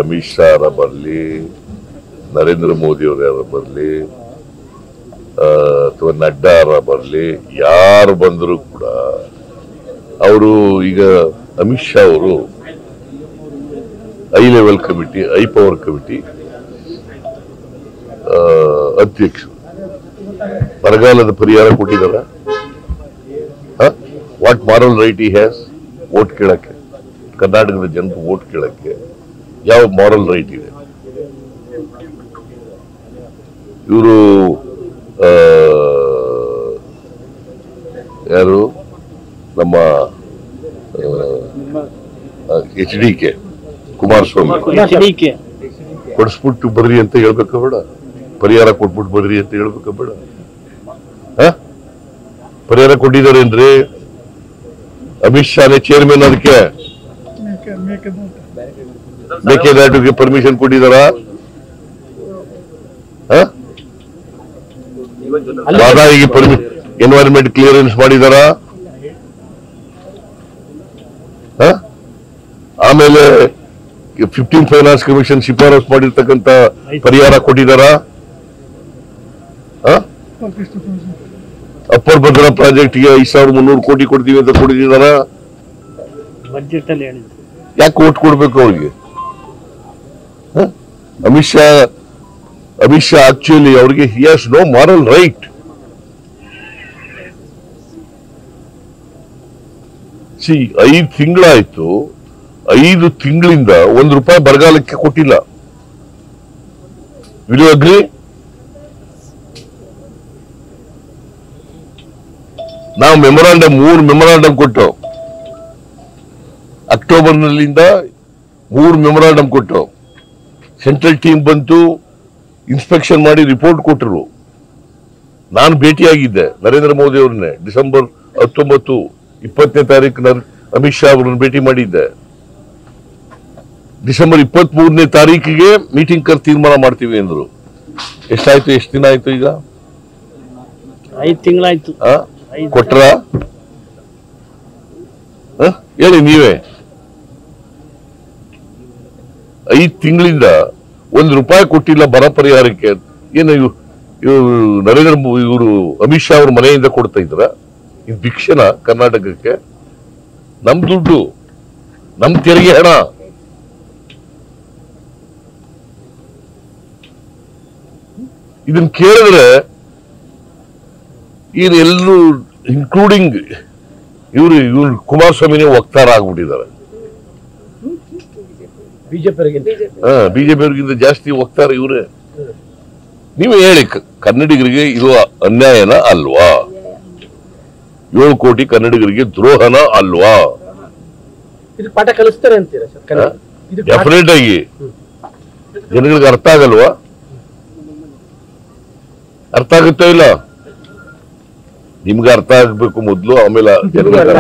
ಅಮಿತ್ ಶಾ ಬರಲಿ, ನರೇಂದ್ರ ಮೋದಿ ಅವರು ಯಾರು ಬರಲಿ, ಅಥವಾ ನಡ್ಡಾ ಬರಲಿ, ಯಾರು ಬಂದರೂ ಕೂಡ ಅವರು ಈಗ ಅಮಿತ್ ಶಾ ಅವರು high level committee, high power committee ಅಧ್ಯಕ್ಷರು. ಬರಗಾಲದ ಪರಿಹಾರ ಕೊಟ್ಟಿದಾರ? What moral right he has? Vote ಕೇಳಕ್ಕೆ, ಕರ್ನಾಟಕದ ಜನರು ವೋಟ್ ಕೇಳಕ್ಕೆ ಯಾವ ಮಾರಲ್ ರೈಟ್ ಇದೆ? ಇವರು ಯಾರು ನಮ್ಮ HDK ಕುಮಾರಸ್ವಾಮಿ ಕೊಡಿಸ್ಬಿಟ್ಟು ಬರ್ರಿ ಅಂತ ಹೇಳ್ಬೇಕ ಬೇಡ? ಪರಿಹಾರ ಕೊಟ್ಬಿಟ್ಟು ಬರ್ರಿ ಅಂತ ಹೇಳ್ಬೇಕ ಬೇಡ? ಪರಿಹಾರ ಕೊಟ್ಟಿದಾರೇನ್ರಿ? ಅಮಿತ್ ಶಾನೇ ಚೇರ್ಮನ್, ಅದಕ್ಕೆ ಮೇಕೆದಾಟುಗೆ ಪರ್ಮಿಷನ್ ಕೊಟ್ಟಿದಾರ? ಬಾದಾಯಿಗೆ ಎನ್ವೈರನ್ಮೆಂಟ್ ಕ್ಲಿಯರೆನ್ಸ್ ಮಾಡಿದಾರ? ಆಮೇಲೆ 15 ಫೈನಾನ್ಸ್ ಕಮಿಷನ್ ಶಿಫಾರಸ್ ಮಾಡಿರ್ತಕ್ಕಂಥ ಪರಿಹಾರ ಕೊಟ್ಟಿದಾರ? ಅಪ್ಪರ್ ಭದ್ರಾ ಪ್ರಾಜೆಕ್ಟ್ಗೆ 5300 ಕೋಟಿ ಕೊಡ್ತೀವಿ ಅಂತ ಕೊಟ್ಟಿದಾರ? ಯಾಕೆ ಓಟ್ ಕೊಡ್ಬೇಕು ಅವ್ರಿಗೆ? ಅಮಿತ್ ಶಾ ಆಕ್ಚುಲಿ ಅವ್ರಿಗೆ he has no moral right. See 5 ತಿಂಗಳಾಯ್ತು, 5 ತಿಂಗಳಿಂದ ₹1 ಬರಗಾಲಕ್ಕೆ ಕೊಟ್ಟಿಲ್ಲ. Will you agree? ನಾವು ಮೆಮೊರಾಂಡಮ್ 3 ಮೆಮೊರಾಂಡಮ್ ಕೊಟ್ಟು, ಅಕ್ಟೋಬರ್ನಲ್ಲಿಂದ 3 ಮೆಮೊರಾಂಡಮ್ ಕೊಟ್ಟು, ಸೆಂಟ್ರಲ್ ಟೀಮ್ ಬಂತು, ಇನ್ಸ್ಪೆಕ್ಷನ್ ಮಾಡಿ ರಿಪೋರ್ಟ್ ಕೊಟ್ಟರು. ನಾನು ಭೇಟಿಯಾಗಿದ್ದೆ ನರೇಂದ್ರ ಮೋದಿ ಅವ್ರನ್ನೇ. ಡಿಸೆಂಬರ್ 19, 20ನೇ ತಾರೀಕು ಅಮಿತ್ ಶಾ ಅವರನ್ನು ಭೇಟಿ ಮಾಡಿದ್ದೆ. ಡಿಸೆಂಬರ್ 23ನೇ ತಾರೀಕಿಗೆ ಮೀಟಿಂಗ್ ಕರ್ ತೀರ್ಮಾನ ಮಾಡ್ತೀವಿ ಅಂದ್ರು. ಎಷ್ಟಾಯ್ತು? ಎಷ್ಟು ದಿನ ಆಯ್ತು? ಈಗ 5 ತಿಂಗಳಾಯ್ತು. ಕೊಟ್ರ? ಹೇಳಿ ನೀವೇ. 5 ತಿಂಗಳಿಂದ ₹1 ಕೊಟ್ಟಿಲ್ಲ ಬರ ಪರಿಹಾರಕ್ಕೆ. ಏನು ನರೇಂದ್ರ ಇವರು ಅಮಿತ್ ಶಾ ಅವ್ರ ಮನೆಯಿಂದ ಕೊಡ್ತಾ ಇದ್ರ? ಇದು ಭಿಕ್ಷೆನ ಕರ್ನಾಟಕಕ್ಕೆ? ನಮ್ ದುಡ್ಡು, ನಮ್ ತೆರಿಗೆ ಹಣ. ಇದನ್ನ ಕೇಳಿದ್ರೆ ಏನು ಎಲ್ಲರೂ ಇನ್ಕ್ಲೂಡಿಂಗ್ ಇವರು ಕುಮಾರಸ್ವಾಮಿನೇ ವಕ್ತಾರ ಆಗ್ಬಿಟ್ಟಿದ್ದಾರೆ. ಬಿಜೆಪಿಯವರಿಗಿಂತ ಜಾಸ್ತಿ ವಕ್ತಾರ ಇವರೇ. ನೀವು ಹೇಳಿ, ಕನ್ನಡಿಗರಿಗೆ ಇದು ಅನ್ಯಾಯನ ಅಲ್ವಾ? 7 ಕೋಟಿ ಕನ್ನಡಿಗರಿಗೆ ದ್ರೋಹನ ಅಲ್ವಾ? ಪಾಠ ಕಲಿಸ್ತಾರೆ ಅಂತೀರಾ? ಡೆಫಿನೆಟ್ ಆಗಿ ಜನಗಳಿಗೆ ಅರ್ಥ ಆಗಲ್ವಾ? ಅರ್ಥ ಆಗುತ್ತೋ ಇಲ್ಲ? ನಿಮ್ಗೆ ಅರ್ಥ ಆಗ್ಬೇಕು ಮೊದ್ಲು, ಆಮೇಲೆ ಜನಗಳಿಗೆ